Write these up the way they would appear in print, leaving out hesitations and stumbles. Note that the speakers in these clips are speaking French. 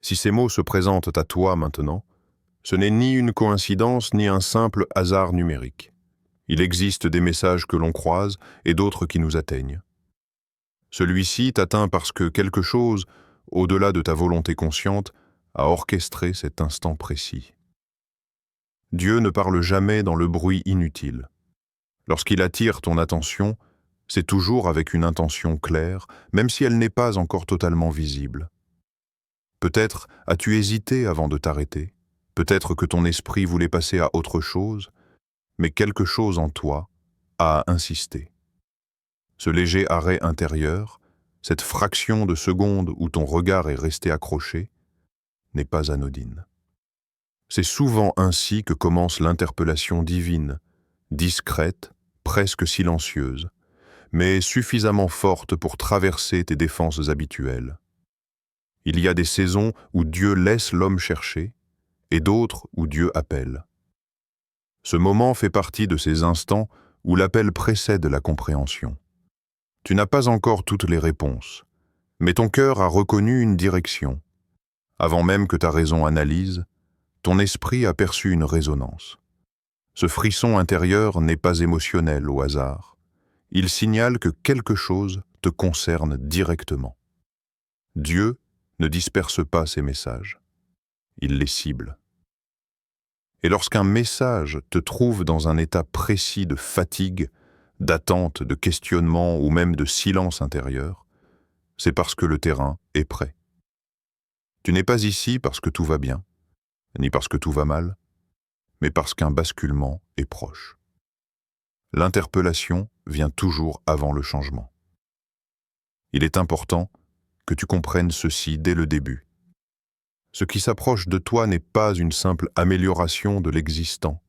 Si ces mots se présentent à toi maintenant, ce n'est ni une coïncidence ni un simple hasard numérique. Il existe des messages que l'on croise et d'autres qui nous atteignent. Celui-ci t'atteint parce que quelque chose, au-delà de ta volonté consciente, a orchestré cet instant précis. Dieu ne parle jamais dans le bruit inutile. Lorsqu'il attire ton attention, c'est toujours avec une intention claire, même si elle n'est pas encore totalement visible. Peut-être as-tu hésité avant de t'arrêter, peut-être que ton esprit voulait passer à autre chose, mais quelque chose en toi a insisté. Ce léger arrêt intérieur, cette fraction de seconde où ton regard est resté accroché, n'est pas anodine. C'est souvent ainsi que commence l'interpellation divine, discrète, presque silencieuse, mais suffisamment forte pour traverser tes défenses habituelles. Il y a des saisons où Dieu laisse l'homme chercher, et d'autres où Dieu appelle. Ce moment fait partie de ces instants où l'appel précède la compréhension. Tu n'as pas encore toutes les réponses, mais ton cœur a reconnu une direction. Avant même que ta raison analyse, ton esprit a perçu une résonance. Ce frisson intérieur n'est pas émotionnel au hasard. Il signale que quelque chose te concerne directement. Dieu ne disperse pas ses messages. Il les cible. Et lorsqu'un message te trouve dans un état précis de fatigue, d'attente, de questionnement ou même de silence intérieur, c'est parce que le terrain est prêt. Tu n'es pas ici parce que tout va bien, ni parce que tout va mal, mais parce qu'un basculement est proche. L'interpellation vient toujours avant le changement. Il est important que tu comprennes ceci dès le début. Ce qui s'approche de toi n'est pas une simple amélioration de l'existant.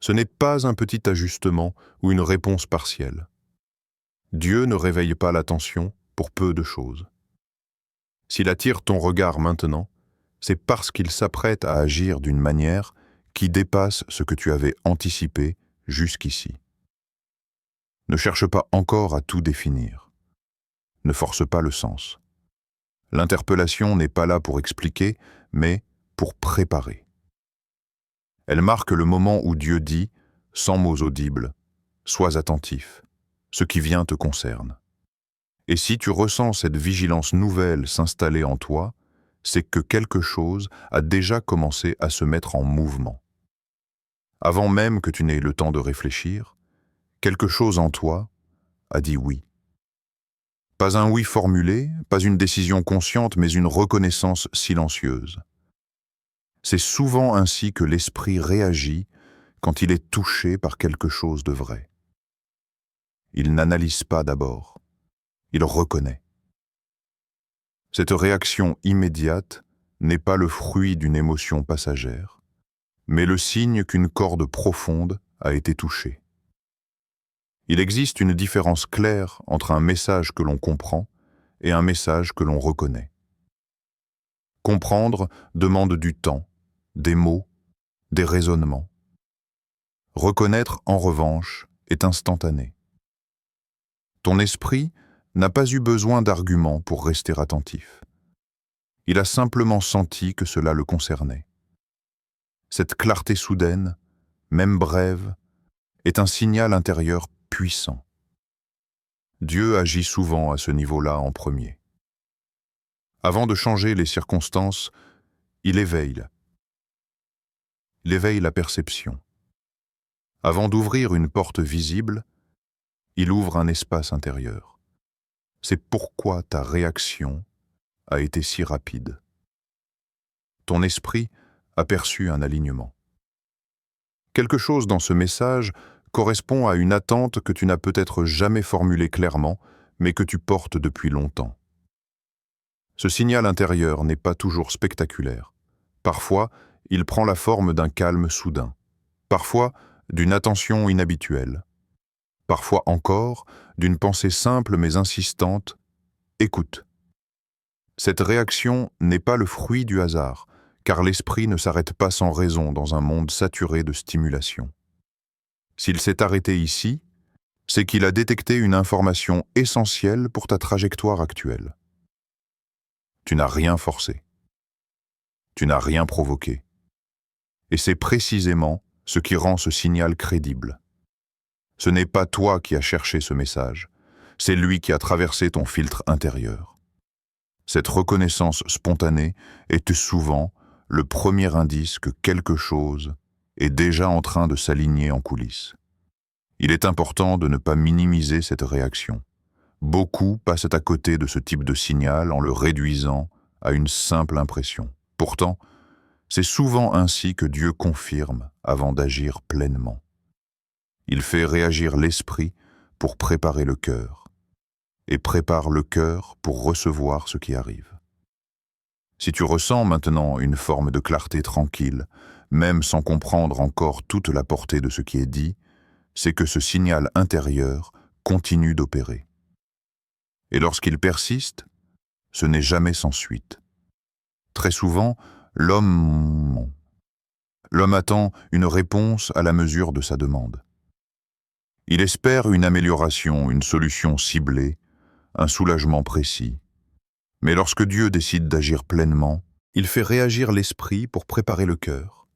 Ce n'est pas un petit ajustement ou une réponse partielle. Dieu ne réveille pas l'attention pour peu de choses. S'il attire ton regard maintenant, c'est parce qu'il s'apprête à agir d'une manière qui dépasse ce que tu avais anticipé jusqu'ici. Ne cherche pas encore à tout définir. Ne force pas le sens. L'interpellation n'est pas là pour expliquer, mais pour préparer. Elle marque le moment où Dieu dit, sans mots audibles, « Sois attentif, ce qui vient te concerne ». Et si tu ressens cette vigilance nouvelle s'installer en toi, c'est que quelque chose a déjà commencé à se mettre en mouvement. Avant même que tu n'aies le temps de réfléchir, quelque chose en toi a dit oui. Pas un oui formulé, pas une décision consciente, mais une reconnaissance silencieuse. C'est souvent ainsi que l'esprit réagit quand il est touché par quelque chose de vrai. Il n'analyse pas d'abord, il reconnaît. Cette réaction immédiate n'est pas le fruit d'une émotion passagère, mais le signe qu'une corde profonde a été touchée. Il existe une différence claire entre un message que l'on comprend et un message que l'on reconnaît. Comprendre demande du temps, des mots, des raisonnements. Reconnaître, en revanche, est instantané. Ton esprit n'a pas eu besoin d'arguments pour rester attentif. Il a simplement senti que cela le concernait. Cette clarté soudaine, même brève, est un signal intérieur puissant. Dieu agit souvent à ce niveau-là en premier. Avant de changer les circonstances, il éveille la perception. Avant d'ouvrir une porte visible, il ouvre un espace intérieur. C'est pourquoi ta réaction a été si rapide. Ton esprit a perçu un alignement. Quelque chose dans ce message correspond à une attente que tu n'as peut-être jamais formulée clairement, mais que tu portes depuis longtemps. Ce signal intérieur n'est pas toujours spectaculaire. Parfois, il prend la forme d'un calme soudain. Parfois, d'une attention inhabituelle. Parfois encore, d'une pensée simple mais insistante, « Écoute ». Cette réaction n'est pas le fruit du hasard, car l'esprit ne s'arrête pas sans raison dans un monde saturé de stimulation. S'il s'est arrêté ici, c'est qu'il a détecté une information essentielle pour ta trajectoire actuelle. Tu n'as rien forcé. Tu n'as rien provoqué. Et c'est précisément ce qui rend ce signal crédible. Ce n'est pas toi qui as cherché ce message, c'est lui qui a traversé ton filtre intérieur. Cette reconnaissance spontanée est souvent le premier indice que quelque chose est déjà en train de s'aligner en coulisses. Il est important de ne pas minimiser cette réaction. Beaucoup passent à côté de ce type de signal en le réduisant à une simple impression. Pourtant, c'est souvent ainsi que Dieu confirme avant d'agir pleinement. Il fait réagir l'esprit pour préparer le cœur, et prépare le cœur pour recevoir ce qui arrive. Si tu ressens maintenant une forme de clarté tranquille, même sans comprendre encore toute la portée de ce qui est dit, c'est que ce signal intérieur continue d'opérer. Et lorsqu'il persiste, ce n'est jamais sans suite. Très souvent, l'homme attend une réponse à la mesure de sa demande. Il espère une amélioration, une solution ciblée, un soulagement précis. Mais lorsque Dieu décide d'agir pleinement, il fait réagir l'esprit pour préparer le cœur,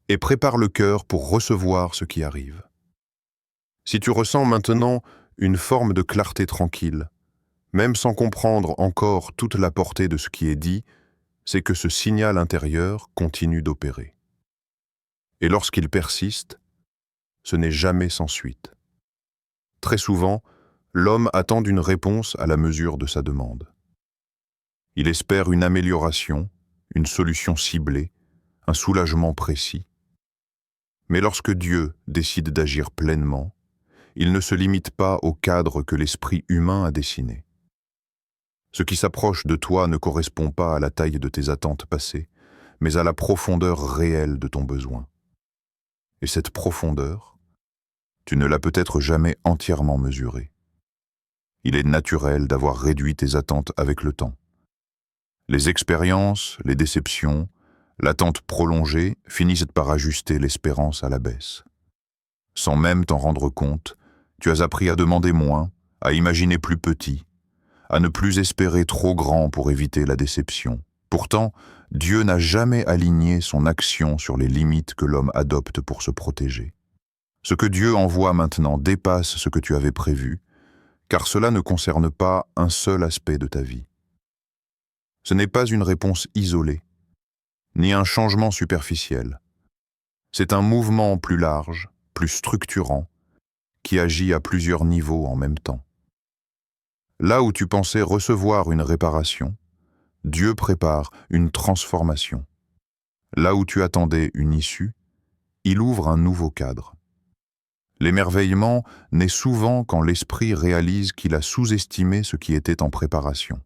et prépare le cœur pour recevoir ce qui arrive. Si tu ressens maintenant une forme de clarté tranquille, même sans comprendre encore toute la portée de ce qui est dit, c'est que ce signal intérieur continue d'opérer. Et lorsqu'il persiste, ce n'est jamais sans suite. Très souvent, l'homme attend une réponse à la mesure de sa demande. Il espère une amélioration, une solution ciblée, un soulagement précis. Mais lorsque Dieu décide d'agir pleinement, il ne se limite pas au cadre que l'esprit humain a dessiné. Ce qui s'approche de toi ne correspond pas à la taille de tes attentes passées, mais à la profondeur réelle de ton besoin. Et cette profondeur, tu ne l'as peut-être jamais entièrement mesurée. Il est naturel d'avoir réduit tes attentes avec le temps. Les expériences, les déceptions, l'attente prolongée finissent par ajuster l'espérance à la baisse. Sans même t'en rendre compte, tu as appris à demander moins, à imaginer plus petit, à ne plus espérer trop grand pour éviter la déception. Pourtant, Dieu n'a jamais aligné son action sur les limites que l'homme adopte pour se protéger. Ce que Dieu envoie maintenant dépasse ce que tu avais prévu, car cela ne concerne pas un seul aspect de ta vie. Ce n'est pas une réponse isolée, ni un changement superficiel. C'est un mouvement plus large, plus structurant, qui agit à plusieurs niveaux en même temps. Là où tu pensais recevoir une réparation, Dieu prépare une transformation. Là où tu attendais une issue, il ouvre un nouveau cadre. L'émerveillement naît souvent quand l'esprit réalise qu'il a sous-estimé ce qui était en préparation.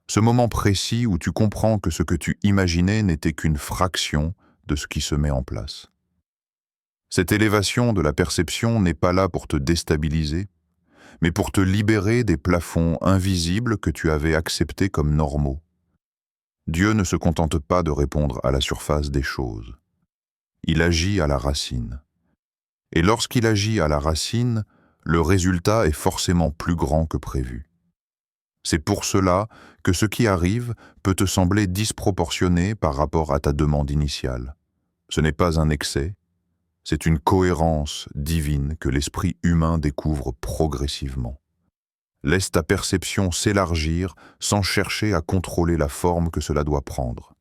Ce moment précis où tu comprends que ce que tu imaginais n'était qu'une fraction de ce qui se met en place. Cette élévation de la perception n'est pas là pour te déstabiliser, mais pour te libérer des plafonds invisibles que tu avais acceptés comme normaux. Dieu ne se contente pas de répondre à la surface des choses. Il agit à la racine. Et lorsqu'il agit à la racine, le résultat est forcément plus grand que prévu. C'est pour cela que ce qui arrive peut te sembler disproportionné par rapport à ta demande initiale. Ce n'est pas un excès, c'est une cohérence divine que l'esprit humain découvre progressivement. Laisse ta perception s'élargir sans chercher à contrôler la forme que cela doit prendre.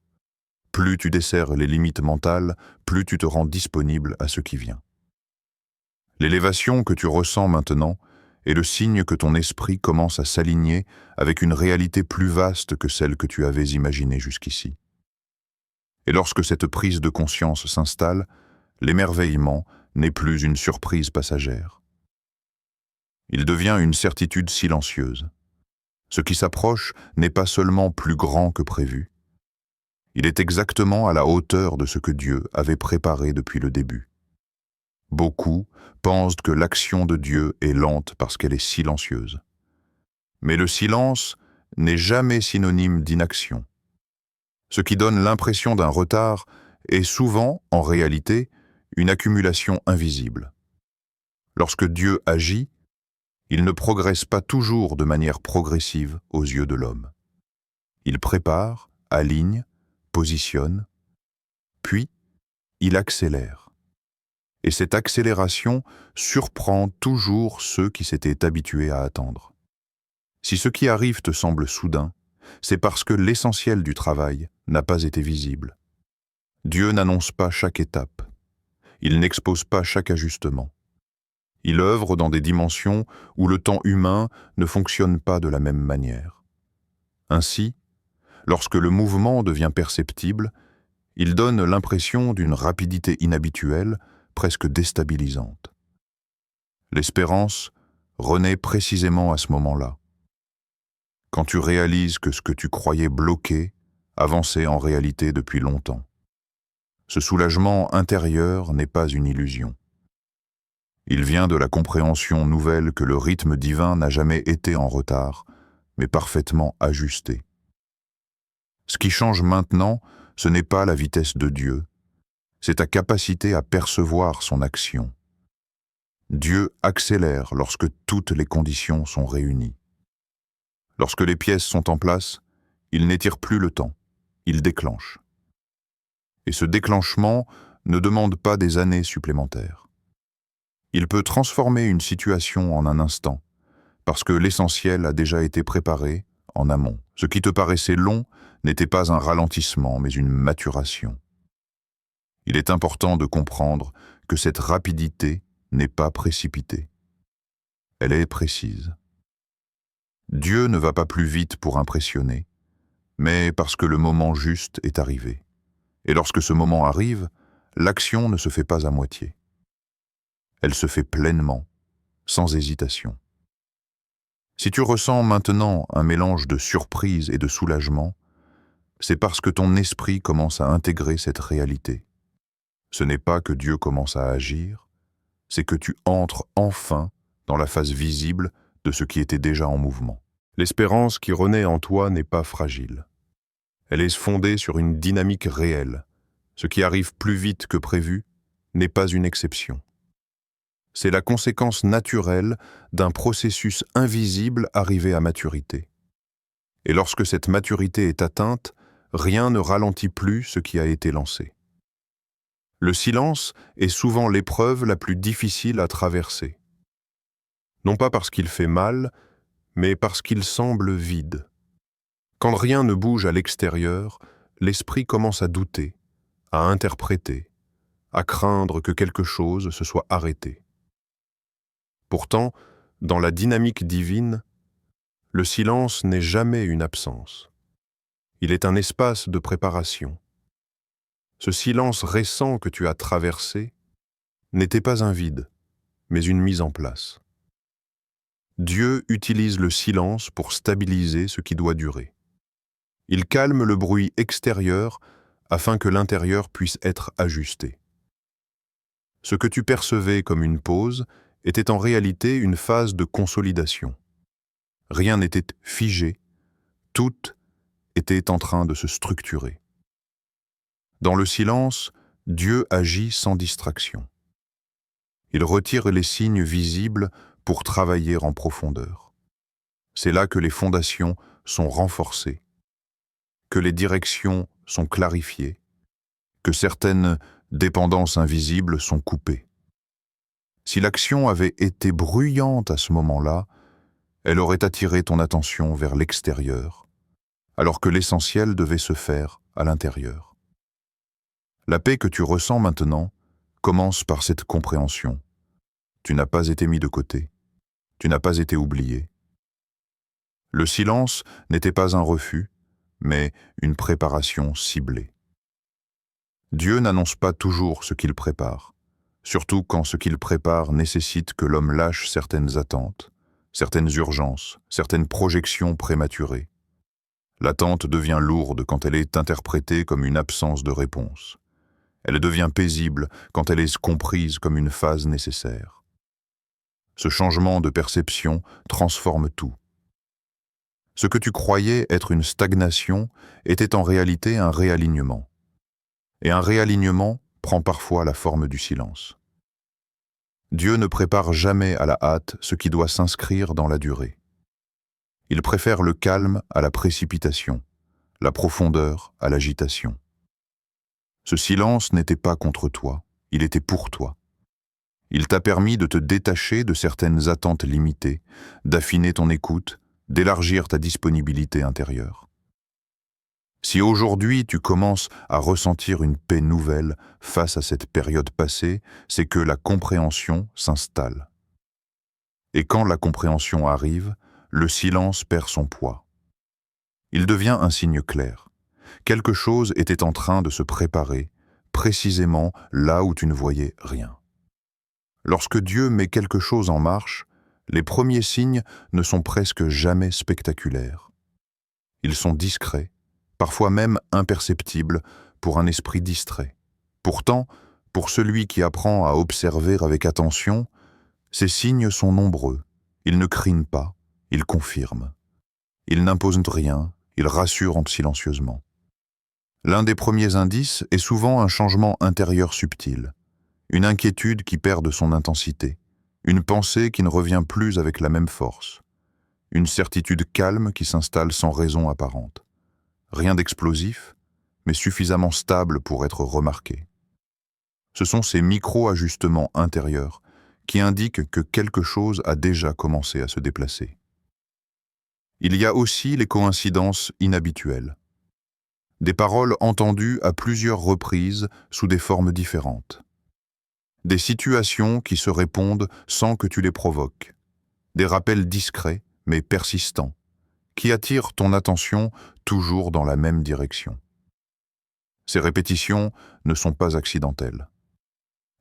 Plus tu desserres les limites mentales, plus tu te rends disponible à ce qui vient. L'élévation que tu ressens maintenant est le signe que ton esprit commence à s'aligner avec une réalité plus vaste que celle que tu avais imaginée jusqu'ici. Et lorsque cette prise de conscience s'installe, l'émerveillement n'est plus une surprise passagère. Il devient une certitude silencieuse. Ce qui s'approche n'est pas seulement plus grand que prévu. Il est exactement à la hauteur de ce que Dieu avait préparé depuis le début. Beaucoup pensent que l'action de Dieu est lente parce qu'elle est silencieuse. Mais le silence n'est jamais synonyme d'inaction. Ce qui donne l'impression d'un retard est souvent, en réalité, une accumulation invisible. Lorsque Dieu agit, il ne progresse pas toujours de manière progressive aux yeux de l'homme. Il prépare, aligne, positionne, puis il accélère. Et cette accélération surprend toujours ceux qui s'étaient habitués à attendre. Si ce qui arrive te semble soudain, c'est parce que l'essentiel du travail n'a pas été visible. Dieu n'annonce pas chaque étape. Il n'expose pas chaque ajustement. Il œuvre dans des dimensions où le temps humain ne fonctionne pas de la même manière. Ainsi, lorsque le mouvement devient perceptible, il donne l'impression d'une rapidité inhabituelle, presque déstabilisante. L'espérance renaît précisément à ce moment-là. Quand tu réalises que ce que tu croyais bloqué avançait en réalité depuis longtemps. Ce soulagement intérieur n'est pas une illusion. Il vient de la compréhension nouvelle que le rythme divin n'a jamais été en retard, mais parfaitement ajusté. Ce qui change maintenant, ce n'est pas la vitesse de Dieu, c'est ta capacité à percevoir son action. Dieu accélère lorsque toutes les conditions sont réunies. Lorsque les pièces sont en place, il n'étire plus le temps, il déclenche. Et ce déclenchement ne demande pas des années supplémentaires. Il peut transformer une situation en un instant, parce que l'essentiel a déjà été préparé en amont. Ce qui te paraissait long n'était pas un ralentissement, mais une maturation. Il est important de comprendre que cette rapidité n'est pas précipitée. Elle est précise. Dieu ne va pas plus vite pour impressionner, mais parce que le moment juste est arrivé. Et lorsque ce moment arrive, l'action ne se fait pas à moitié. Elle se fait pleinement, sans hésitation. Si tu ressens maintenant un mélange de surprise et de soulagement, c'est parce que ton esprit commence à intégrer cette réalité. Ce n'est pas que Dieu commence à agir, c'est que tu entres enfin dans la phase visible de ce qui était déjà en mouvement. L'espérance qui renaît en toi n'est pas fragile. Elle est fondée sur une dynamique réelle. Ce qui arrive plus vite que prévu n'est pas une exception. C'est la conséquence naturelle d'un processus invisible arrivé à maturité. Et lorsque cette maturité est atteinte, rien ne ralentit plus ce qui a été lancé. Le silence est souvent l'épreuve la plus difficile à traverser. Non pas parce qu'il fait mal, mais parce qu'il semble vide. Quand rien ne bouge à l'extérieur, l'esprit commence à douter, à interpréter, à craindre que quelque chose se soit arrêté. Pourtant, dans la dynamique divine, le silence n'est jamais une absence. Il est un espace de préparation. Ce silence récent que tu as traversé n'était pas un vide, mais une mise en place. Dieu utilise le silence pour stabiliser ce qui doit durer. Il calme le bruit extérieur afin que l'intérieur puisse être ajusté. Ce que tu percevais comme une pause était en réalité une phase de consolidation. Rien n'était figé, tout était en train de se structurer. Dans le silence, Dieu agit sans distraction. Il retire les signes visibles pour travailler en profondeur. C'est là que les fondations sont renforcées, que les directions sont clarifiées, que certaines dépendances invisibles sont coupées. Si l'action avait été bruyante à ce moment-là, elle aurait attiré ton attention vers l'extérieur, alors que l'essentiel devait se faire à l'intérieur. La paix que tu ressens maintenant commence par cette compréhension. Tu n'as pas été mis de côté, tu n'as pas été oublié. Le silence n'était pas un refus, mais une préparation ciblée. Dieu n'annonce pas toujours ce qu'il prépare, surtout quand ce qu'il prépare nécessite que l'homme lâche certaines attentes, certaines urgences, certaines projections prématurées. L'attente devient lourde quand elle est interprétée comme une absence de réponse. Elle devient paisible quand elle est comprise comme une phase nécessaire. Ce changement de perception transforme tout. Ce que tu croyais être une stagnation était en réalité un réalignement. Et un réalignement prend parfois la forme du silence. Dieu ne prépare jamais à la hâte ce qui doit s'inscrire dans la durée. Il préfère le calme à la précipitation, la profondeur à l'agitation. Ce silence n'était pas contre toi, il était pour toi. Il t'a permis de te détacher de certaines attentes limitées, d'affiner ton écoute, d'élargir ta disponibilité intérieure. Si aujourd'hui tu commences à ressentir une paix nouvelle face à cette période passée, c'est que la compréhension s'installe. Et quand la compréhension arrive, le silence perd son poids. Il devient un signe clair. Quelque chose était en train de se préparer, précisément là où tu ne voyais rien. Lorsque Dieu met quelque chose en marche, les premiers signes ne sont presque jamais spectaculaires. Ils sont discrets, parfois même imperceptibles pour un esprit distrait. Pourtant, pour celui qui apprend à observer avec attention, ces signes sont nombreux. Ils ne crient pas, ils confirment. Ils n'imposent rien, ils rassurent silencieusement. L'un des premiers indices est souvent un changement intérieur subtil, une inquiétude qui perd de son intensité, une pensée qui ne revient plus avec la même force, une certitude calme qui s'installe sans raison apparente. Rien d'explosif, mais suffisamment stable pour être remarqué. Ce sont ces micro-ajustements intérieurs qui indiquent que quelque chose a déjà commencé à se déplacer. Il y a aussi les coïncidences inhabituelles. Des paroles entendues à plusieurs reprises sous des formes différentes. Des situations qui se répondent sans que tu les provoques. Des rappels discrets, mais persistants, qui attirent ton attention toujours dans la même direction. Ces répétitions ne sont pas accidentelles.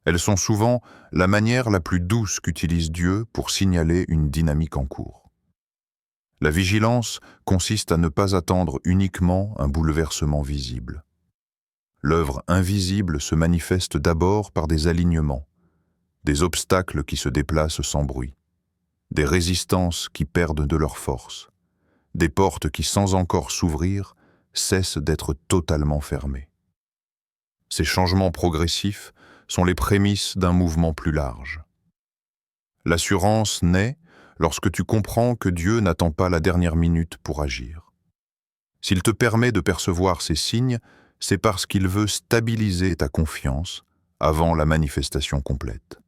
Elles sont souvent la manière la plus douce qu'utilise Dieu pour signaler une dynamique en cours. La vigilance consiste à ne pas attendre uniquement un bouleversement visible. L'œuvre invisible se manifeste d'abord par des alignements, des obstacles qui se déplacent sans bruit, des résistances qui perdent de leur force, des portes qui, sans encore s'ouvrir, cessent d'être totalement fermées. Ces changements progressifs sont les prémices d'un mouvement plus large. L'assurance naît lorsque tu comprends que Dieu n'attend pas la dernière minute pour agir. S'il te permet de percevoir ces signes, c'est parce qu'il veut stabiliser ta confiance avant la manifestation complète.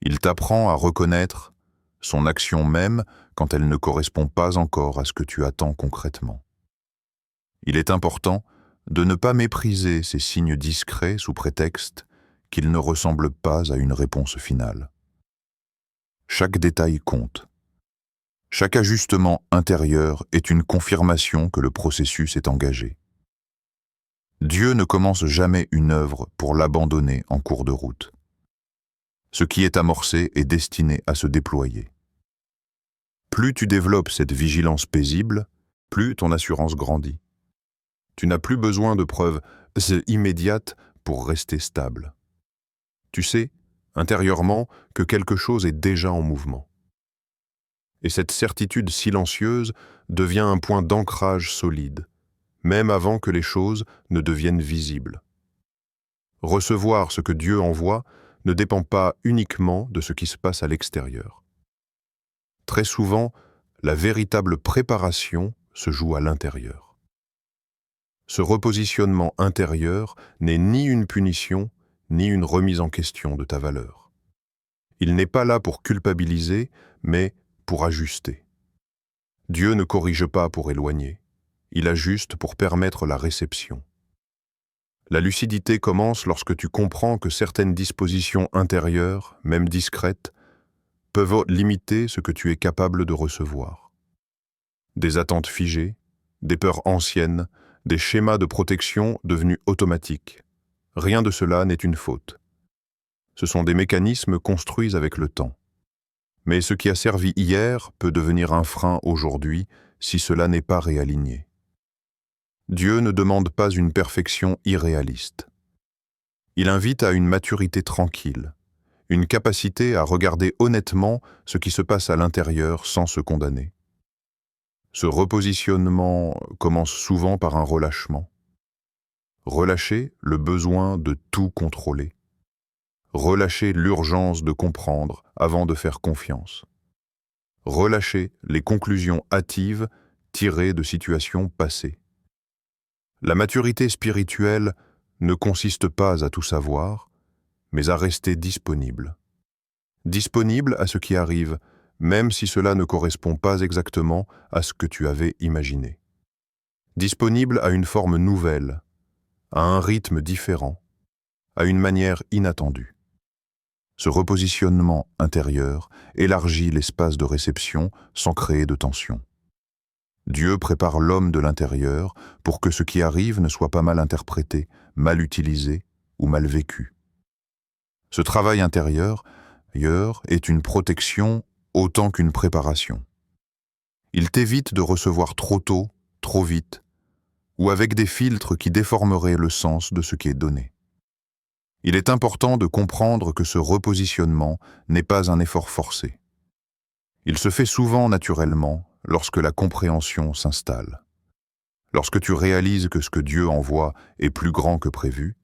Il t'apprend à reconnaître son action même quand elle ne correspond pas encore à ce que tu attends concrètement. Il est important de ne pas mépriser ces signes discrets sous prétexte qu'ils ne ressemblent pas à une réponse finale. Chaque détail compte. Chaque ajustement intérieur est une confirmation que le processus est engagé. Dieu ne commence jamais une œuvre pour l'abandonner en cours de route. Ce qui est amorcé est destiné à se déployer. Plus tu développes cette vigilance paisible, plus ton assurance grandit. Tu n'as plus besoin de preuves immédiates pour rester stable. Tu sais, intérieurement, que quelque chose est déjà en mouvement. Et cette certitude silencieuse devient un point d'ancrage solide, même avant que les choses ne deviennent visibles. Recevoir ce que Dieu envoie ne dépend pas uniquement de ce qui se passe à l'extérieur. Très souvent, la véritable préparation se joue à l'intérieur. Ce repositionnement intérieur n'est ni une punition, ni une remise en question de ta valeur. Il n'est pas là pour culpabiliser, mais pour ajuster. Dieu ne corrige pas pour éloigner, il ajuste pour permettre la réception. La lucidité commence lorsque tu comprends que certaines dispositions intérieures, même discrètes, peuvent limiter ce que tu es capable de recevoir. Des attentes figées, des peurs anciennes, des schémas de protection devenus automatiques. Rien de cela n'est une faute. Ce sont des mécanismes construits avec le temps. Mais ce qui a servi hier peut devenir un frein aujourd'hui si cela n'est pas réaligné. Dieu ne demande pas une perfection irréaliste. Il invite à une maturité tranquille, une capacité à regarder honnêtement ce qui se passe à l'intérieur sans se condamner. Ce repositionnement commence souvent par un relâchement. Relâcher le besoin de tout contrôler. Relâcher l'urgence de comprendre avant de faire confiance. Relâcher les conclusions hâtives tirées de situations passées. La maturité spirituelle ne consiste pas à tout savoir, mais à rester disponible. Disponible à ce qui arrive, même si cela ne correspond pas exactement à ce que tu avais imaginé. Disponible à une forme nouvelle, à un rythme différent, à une manière inattendue. Ce repositionnement intérieur élargit l'espace de réception sans créer de tension. Dieu prépare l'homme de l'intérieur pour que ce qui arrive ne soit pas mal interprété, mal utilisé ou mal vécu. Ce travail intérieur est une protection autant qu'une préparation. Il t'évite de recevoir trop tôt, trop vite, ou avec des filtres qui déformeraient le sens de ce qui est donné. Il est important de comprendre que ce repositionnement n'est pas un effort forcé. Il se fait souvent naturellement lorsque la compréhension s'installe. Lorsque tu réalises que ce que Dieu envoie est plus grand que prévu,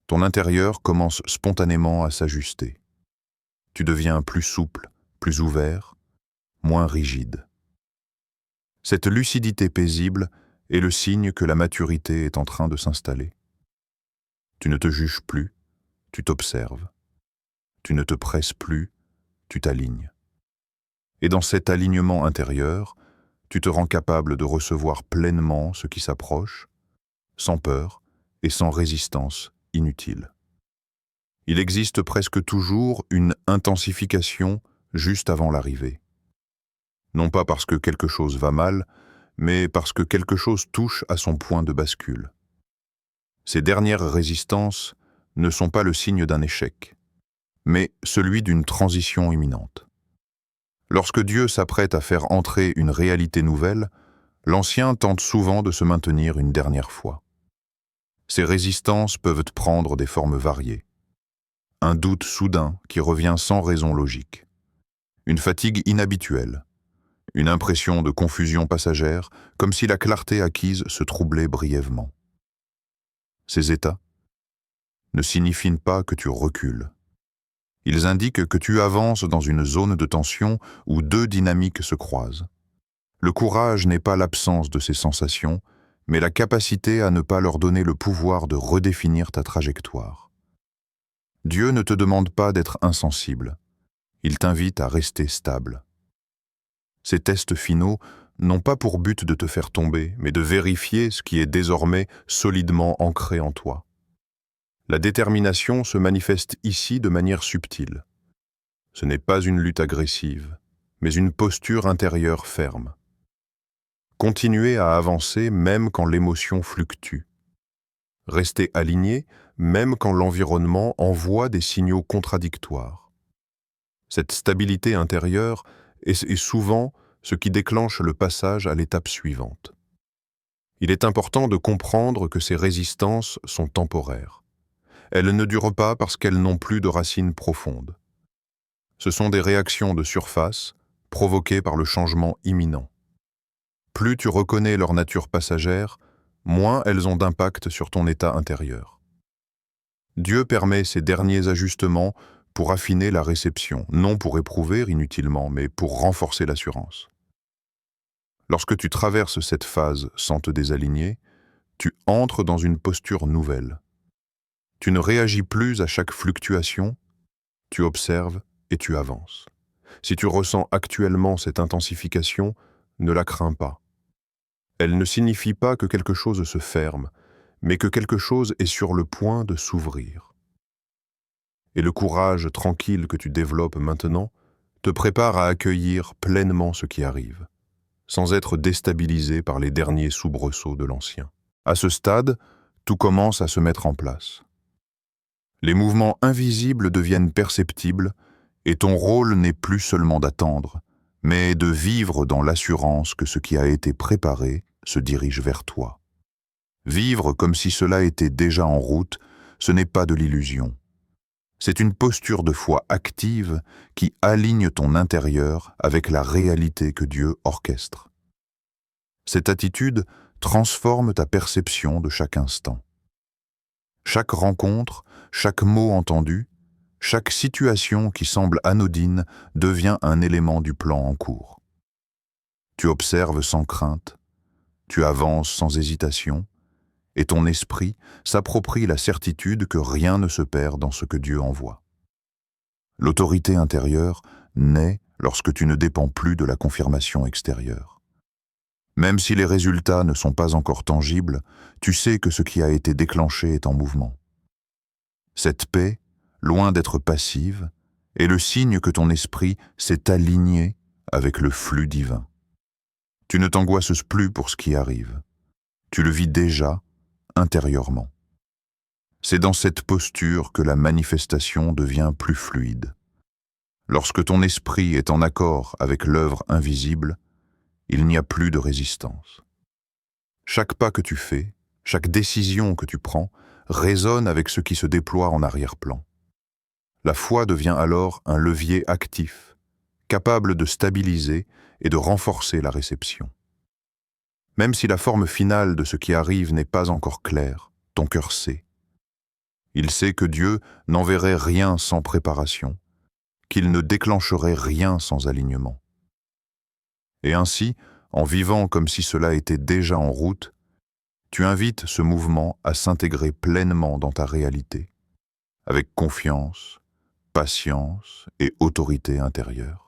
ton intérieur commence spontanément à s'ajuster. Tu deviens plus souple, plus ouvert, moins rigide. Cette lucidité paisible est le signe que la maturité est en train de s'installer. Tu ne te juges plus, tu t'observes. Tu ne te presses plus, tu t'alignes. Et dans cet alignement intérieur, tu te rends capable de recevoir pleinement ce qui s'approche, sans peur et sans résistance inutile. Il existe presque toujours une intensification juste avant l'arrivée. Non pas parce que quelque chose va mal, mais parce que quelque chose touche à son point de bascule. Ces dernières résistances ne sont pas le signe d'un échec, mais celui d'une transition imminente. Lorsque Dieu s'apprête à faire entrer une réalité nouvelle, l'ancien tente souvent de se maintenir une dernière fois. Ces résistances peuvent prendre des formes variées. Un doute soudain qui revient sans raison logique. Une fatigue inhabituelle. Une impression de confusion passagère, comme si la clarté acquise se troublait brièvement. Ces états ne signifient pas que tu recules. Ils indiquent que tu avances dans une zone de tension où deux dynamiques se croisent. Le courage n'est pas l'absence de ces sensations, mais la capacité à ne pas leur donner le pouvoir de redéfinir ta trajectoire. Dieu ne te demande pas d'être insensible. Il t'invite à rester stable. Ces tests finaux n'ont pas pour but de te faire tomber, mais de vérifier ce qui est désormais solidement ancré en toi. La détermination se manifeste ici de manière subtile. Ce n'est pas une lutte agressive, mais une posture intérieure ferme. Continuer à avancer même quand l'émotion fluctue. Rester aligné même quand l'environnement envoie des signaux contradictoires. Cette stabilité intérieure est souvent ce qui déclenche le passage à l'étape suivante. Il est important de comprendre que ces résistances sont temporaires. Elles ne durent pas parce qu'elles n'ont plus de racines profondes. Ce sont des réactions de surface provoquées par le changement imminent. Plus tu reconnais leur nature passagère, moins elles ont d'impact sur ton état intérieur. Dieu permet ces derniers ajustements pour affiner la réception, non pour éprouver inutilement, mais pour renforcer l'assurance. Lorsque tu traverses cette phase sans te désaligner, tu entres dans une posture nouvelle. Tu ne réagis plus à chaque fluctuation, tu observes et tu avances. Si tu ressens actuellement cette intensification, ne la crains pas. Elle ne signifie pas que quelque chose se ferme, mais que quelque chose est sur le point de s'ouvrir. Et le courage tranquille que tu développes maintenant te prépare à accueillir pleinement ce qui arrive, sans être déstabilisé par les derniers soubresauts de l'ancien. À ce stade, tout commence à se mettre en place. Les mouvements invisibles deviennent perceptibles et ton rôle n'est plus seulement d'attendre, mais de vivre dans l'assurance que ce qui a été préparé se dirige vers toi. Vivre comme si cela était déjà en route, ce n'est pas de l'illusion. C'est une posture de foi active qui aligne ton intérieur avec la réalité que Dieu orchestre. Cette attitude transforme ta perception de chaque instant. Chaque rencontre, chaque mot entendu, chaque situation qui semble anodine devient un élément du plan en cours. Tu observes sans crainte, tu avances sans hésitation, et ton esprit s'approprie la certitude que rien ne se perd dans ce que Dieu envoie. L'autorité intérieure naît lorsque tu ne dépends plus de la confirmation extérieure. Même si les résultats ne sont pas encore tangibles, tu sais que ce qui a été déclenché est en mouvement. Cette paix, loin d'être passive, est le signe que ton esprit s'est aligné avec le flux divin. Tu ne t'angoisses plus pour ce qui arrive. Tu le vis déjà intérieurement. C'est dans cette posture que la manifestation devient plus fluide. Lorsque ton esprit est en accord avec l'œuvre invisible, il n'y a plus de résistance. Chaque pas que tu fais, chaque décision que tu prends, résonne avec ce qui se déploie en arrière-plan. La foi devient alors un levier actif, capable de stabiliser et de renforcer la réception. Même si la forme finale de ce qui arrive n'est pas encore claire, ton cœur sait. Il sait que Dieu n'enverrait rien sans préparation, qu'il ne déclencherait rien sans alignement. Et ainsi, en vivant comme si cela était déjà en route, tu invites ce mouvement à s'intégrer pleinement dans ta réalité, avec confiance, patience et autorité intérieure.